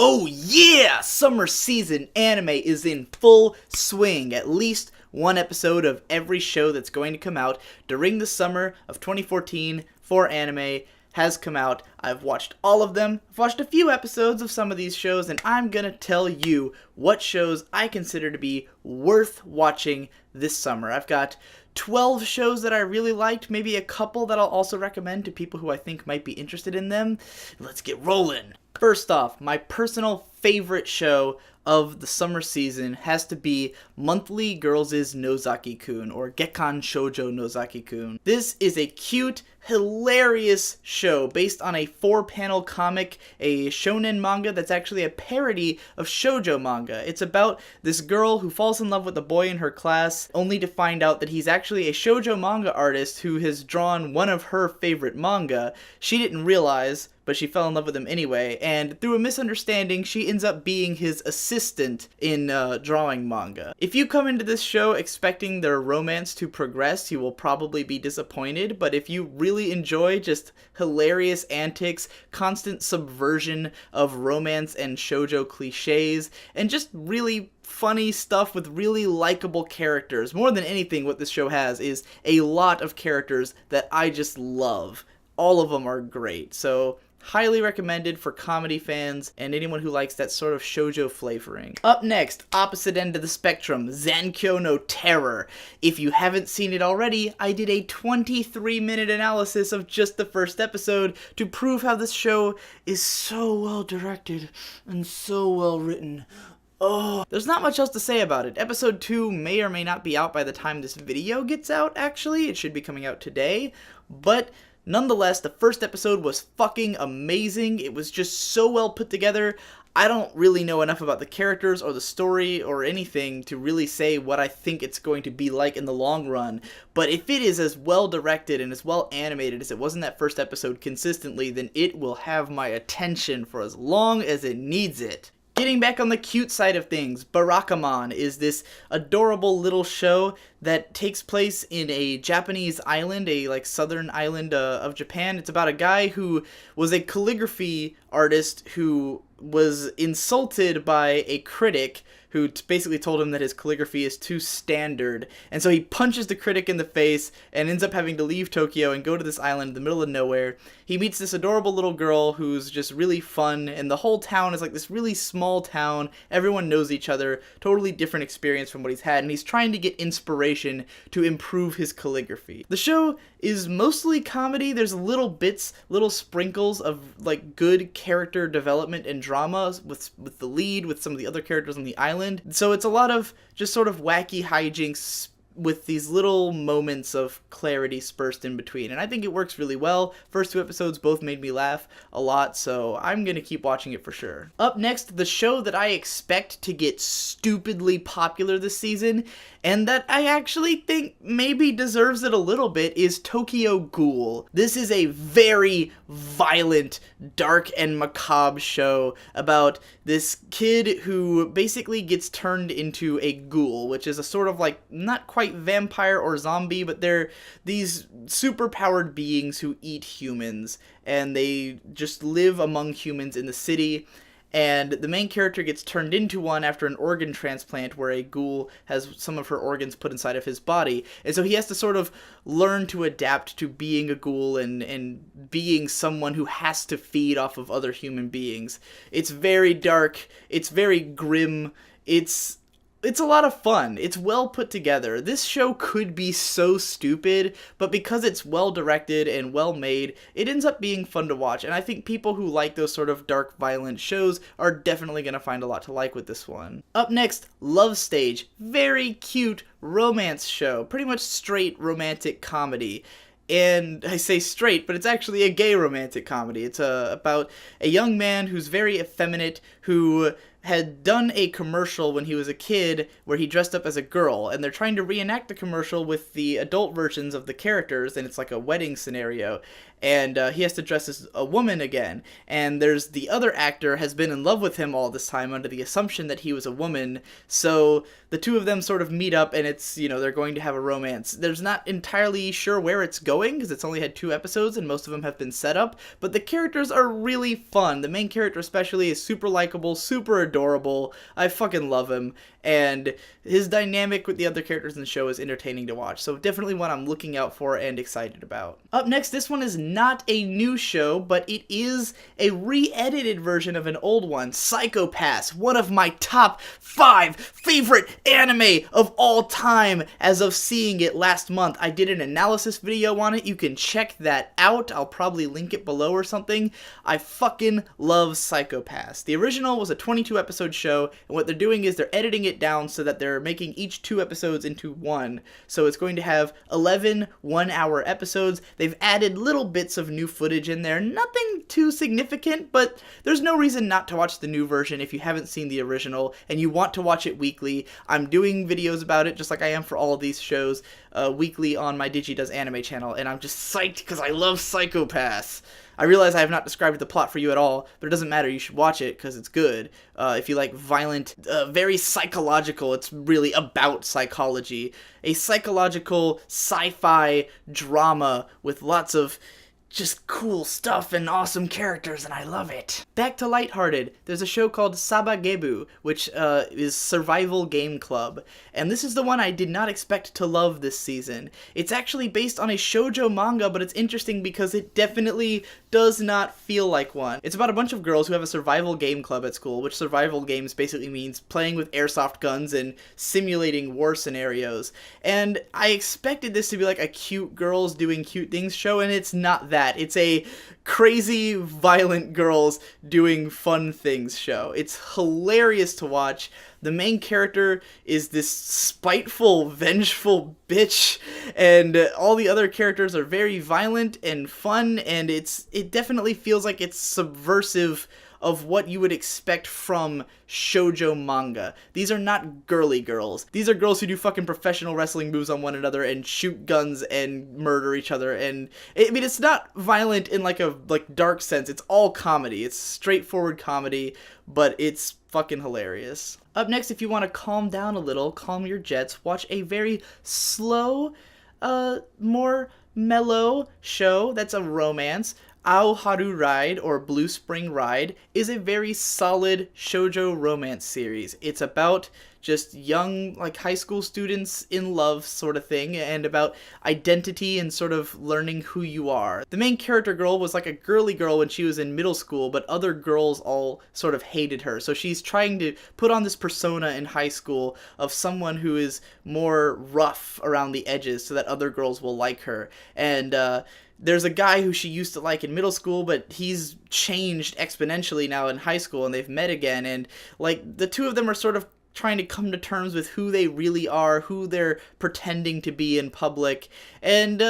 Oh yeah! Summer season anime is in full swing. At least one episode of every show that's going to come out during the summer of 2014 for anime has come out. I've watched all of them. I've watched a few episodes of some of these shows, and I'm gonna tell you what shows I consider to be worth watching this summer. I've got 12 shows that I really liked, maybe a couple that I'll also recommend to people who I think might be interested in them. Let's get rolling. First off, my personal favorite show of the summer season has to be Monthly Girls' Nozaki-kun, or Gekkan Shoujo Nozaki-kun. This is a cute, hilarious show based on a 4-panel comic, a shonen manga that's actually a parody of shoujo manga. It's about this girl who falls in love with a boy in her class, only to find out that he's actually a shoujo manga artist who has drawn one of her favorite manga. She didn't realize, but she fell in love with him anyway, and through a misunderstanding, she ends up being his assistant in drawing manga. If you come into this show expecting their romance to progress, you will probably be disappointed, but if you really enjoy just hilarious antics, constant subversion of romance and shoujo cliches, and just really funny stuff with really likable characters, more than anything what this show has is a lot of characters that I just love. All of them are great, so highly recommended for comedy fans and anyone who likes that sort of shoujo flavoring. Up next, opposite end of the spectrum, Zankyo no Terror. If you haven't seen it already, I did a 23-minute analysis of just the first episode to prove how this show is so well directed and so well written. Oh, there's not much else to say about it. Episode 2 may or may not be out by the time this video gets out, actually. It should be coming out today, but nonetheless, the first episode was fucking amazing. It was just so well put together. I don't really know enough about the characters or the story or anything to really say what I think it's going to be like in the long run. But if it is as well directed and as well animated as it was in that first episode consistently, then it will have my attention for as long as it needs it. Getting back on the cute side of things, Barakamon is this adorable little show that takes place in a Japanese island, a southern island of Japan. It's about a guy who was a calligraphy artist who was insulted by a critic who basically told him that his calligraphy is too standard. And so he punches the critic in the face and ends up having to leave Tokyo and go to this island in the middle of nowhere. He meets this adorable little girl who's just really fun, and the whole town is like this really small town. Everyone knows each other, totally different experience from what he's had, and he's trying to get inspiration to improve his calligraphy. The show is mostly comedy. There's little bits, little sprinkles of like good character development and drama with the lead, with some of the other characters on the island. So it's a lot of just sort of wacky hijinks with these little moments of clarity dispersed in between, and I think it works really well. First 2 episodes both made me laugh a lot, so I'm gonna keep watching it for sure. Up next, the show that I expect to get stupidly popular this season, and that I actually think maybe deserves it a little bit, is Tokyo Ghoul. This is a very violent, dark, and macabre show about this kid who basically gets turned into a ghoul, which is a sort of like, not quite vampire or zombie, but they're these super-powered beings who eat humans, and they just live among humans in the city. And the main character gets turned into one after an organ transplant where a ghoul has some of her organs put inside of his body. And so he has to sort of learn to adapt to being a ghoul and being someone who has to feed off of other human beings. It's very dark. It's very grim. It's a lot of fun. It's well put together. This show could be so stupid, but because it's well directed and well made, it ends up being fun to watch. And I think people who like those sort of dark, violent shows are definitely going to find a lot to like with this one. Up next, Love Stage. Very cute romance show. Pretty much straight romantic comedy. And I say straight, but it's actually a gay romantic comedy. It's about a young man who's very effeminate, who had done a commercial when he was a kid where he dressed up as a girl, and they're trying to reenact the commercial with the adult versions of the characters, and it's like a wedding scenario, and he has to dress as a woman again, and there's the other actor has been in love with him all this time under the assumption that he was a woman, so the two of them sort of meet up, and it's, they're going to have a romance. There's not entirely sure where it's going, because it's only had 2 episodes, and most of them have been set up, but the characters are really fun. The main character especially is super likable, super adorable. I fucking love him, and his dynamic with the other characters in the show is entertaining to watch, so definitely one I'm looking out for and excited about. Up next, this one is not a new show, but it is a re-edited version of an old one, Psycho Pass, one of my top 5 favorite anime of all time as of seeing it last month. I did an analysis video on it. You can check that out. I'll probably link it below or something. I fucking love Psycho Pass. The original was a 22 episode show, and what they're doing is they're editing it down so that they're making each 2 episodes into one. So it's going to have 11 one-hour episodes. They've added little bits of new footage in there. Nothing too significant, but there's no reason not to watch the new version if you haven't seen the original and you want to watch it weekly. I'm doing videos about it just like I am for all of these shows weekly on my DigiDoes Anime channel, and I'm just psyched because I love Psycho Pass. I realize I have not described the plot for you at all, but it doesn't matter. You should watch it because it's good. If you like violent, very psychological, it's really about psychology. A psychological sci-fi drama with lots of just cool stuff and awesome characters, and I love it. Back to lighthearted, there's a show called Sabagebu, which is Survival Game Club, and this is the one I did not expect to love this season. It's actually based on a shoujo manga, but it's interesting because it definitely does not feel like one. It's about a bunch of girls who have a survival game club at school, which survival games basically means playing with airsoft guns and simulating war scenarios. And I expected this to be like a cute girls doing cute things show, and it's not that. It's a crazy, violent girls doing fun things show. It's hilarious to watch. The main character is this spiteful, vengeful bitch, and all the other characters are very violent and fun, and it definitely feels like it's subversive of what you would expect from shoujo manga. These are not girly girls. These are girls who do fucking professional wrestling moves on one another and shoot guns and murder each other. And it's not violent in like a dark sense. It's all comedy. It's straightforward comedy, but it's fucking hilarious. Up next, if you want to calm down a little, calm your jets, watch a very slow, more mellow show that's a romance. Aoharu Ride, or Blue Spring Ride, is a very solid shoujo romance series. It's about just young, high school students in love sort of thing, and about identity and sort of learning who you are. The main character girl was like a girly girl when she was in middle school, but other girls all sort of hated her. So she's trying to put on this persona in high school of someone who is more rough around the edges so that other girls will like her. And, there's a guy who she used to like in middle school, but he's changed exponentially now in high school, and they've met again, and the two of them are sort of trying to come to terms with who they really are, who they're pretending to be in public, and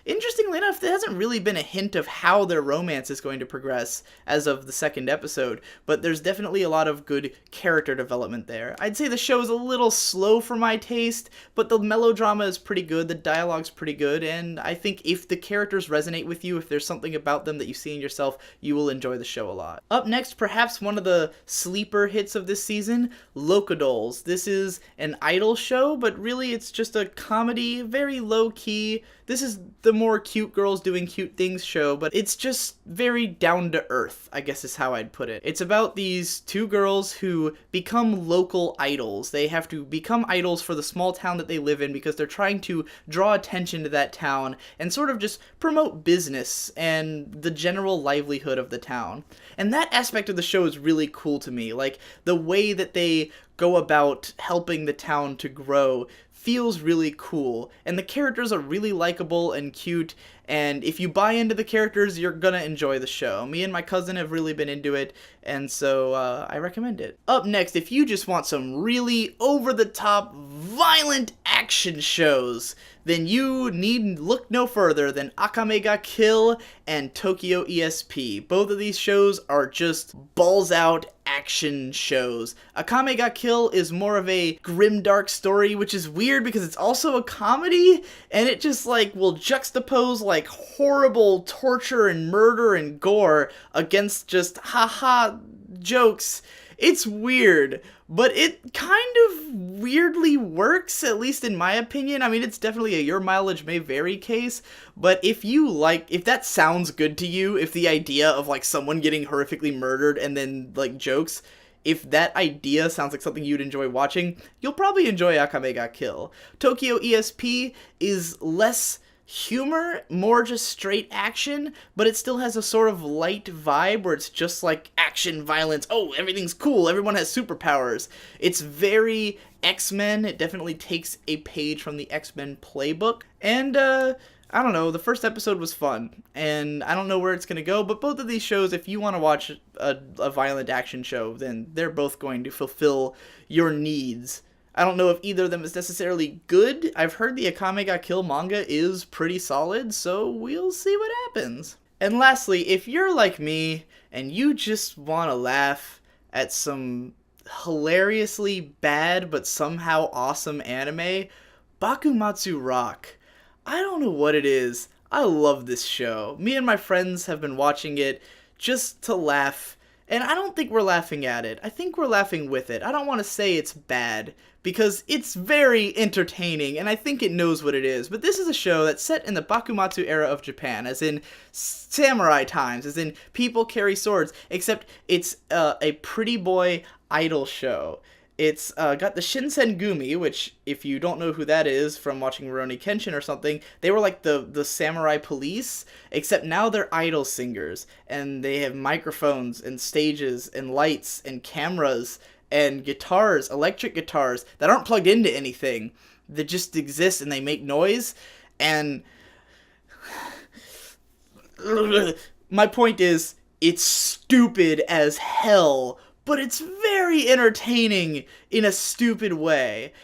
interestingly enough, there hasn't really been a hint of how their romance is going to progress as of the 2nd episode, but there's definitely a lot of good character development there. I'd say the show is a little slow for my taste, but the melodrama is pretty good, the dialogue's pretty good, and I think if the characters resonate with you, if there's something about them that you see in yourself, you will enjoy the show a lot. Up next, perhaps one of the sleeper hits of this season, Locadol. This is an idol show, but really it's just a comedy, very low-key. This is the more cute girls doing cute things show, but it's just very down-to-earth, I guess is how I'd put it. It's about these 2 girls who become local idols. They have to become idols for the small town that they live in because they're trying to draw attention to that town and sort of just promote business and the general livelihood of the town. And that aspect of the show is really cool to me. The way that they go about helping the town to grow feels really cool, and the characters are really likable and cute, and if you buy into the characters, you're gonna enjoy the show. Me and my cousin have really been into it, and so I recommend it. Up next, if you just want some really over-the-top, violent action shows, then you need look no further than Akame ga Kill and Tokyo ESP. Both of these shows are just balls-out action shows. Akame ga Kill is more of a grimdark story, which is weird because it's also a comedy, and it just like will juxtapose like horrible torture and murder and gore against just haha jokes. It's weird, but it kind of weirdly works, at least in my opinion. I mean, it's definitely a your mileage may vary case, but if that sounds good to you, if the idea of like someone getting horrifically murdered and then like jokes, if that idea sounds like something you'd enjoy watching, you'll probably enjoy Akame ga Kill. Tokyo ESP is less humor, more just straight action, but it still has a sort of light vibe where it's just like action, violence, oh, everything's cool, everyone has superpowers. It's very X-Men. It definitely takes a page from the X-Men playbook, and I don't know, the first episode was fun, and I don't know where it's going to go, but both of these shows, if you want to watch a violent action show, then they're both going to fulfill your needs. I don't know if either of them is necessarily good. I've heard the Akame ga Kill manga is pretty solid, so we'll see what happens. And lastly, if you're like me, and you just want to laugh at some hilariously bad but somehow awesome anime, Bakumatsu Rock. I don't know what it is. I love this show. Me and my friends have been watching it just to laugh, and I don't think we're laughing at it. I think we're laughing with it. I don't want to say it's bad, because it's very entertaining, and I think it knows what it is. But this is a show that's set in the Bakumatsu era of Japan, as in samurai times, as in people carry swords, except it's a pretty boy idol show. It's got the Shinsengumi, which, if you don't know who that is from watching Rurouni Kenshin or something, they were like the samurai police, except now they're idol singers, and they have microphones and stages and lights and cameras and guitars, electric guitars, that aren't plugged into anything. That just exist and they make noise. And my point is, it's stupid as hell, but it's very entertaining in a stupid way.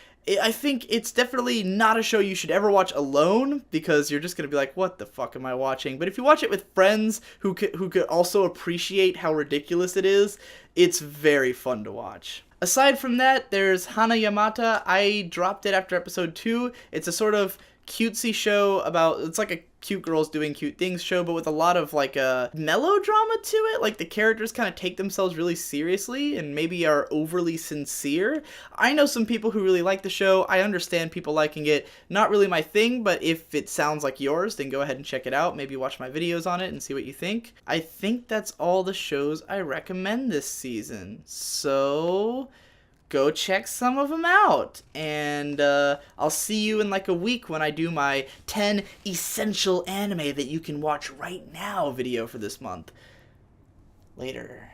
I think it's definitely not a show you should ever watch alone, because you're just going to be like, what the fuck am I watching? But if you watch it with friends who could also appreciate how ridiculous it is, it's very fun to watch. Aside from that, there's Hana Yamata. I dropped it after episode 2. It's a sort of cutesy show about, it's like a cute girls doing cute things show, but with a lot of like a melodrama to it. Like the characters kind of take themselves really seriously and maybe are overly sincere. I know some people who really like the show. I understand people liking it. Not really my thing, but if it sounds like yours, then go ahead and check it out. Maybe watch my videos on it and see what you think. I think that's all the shows I recommend this season. So go check some of them out, and I'll see you in like a week when I do my 10 essential anime that you can watch right now video for this month. Later.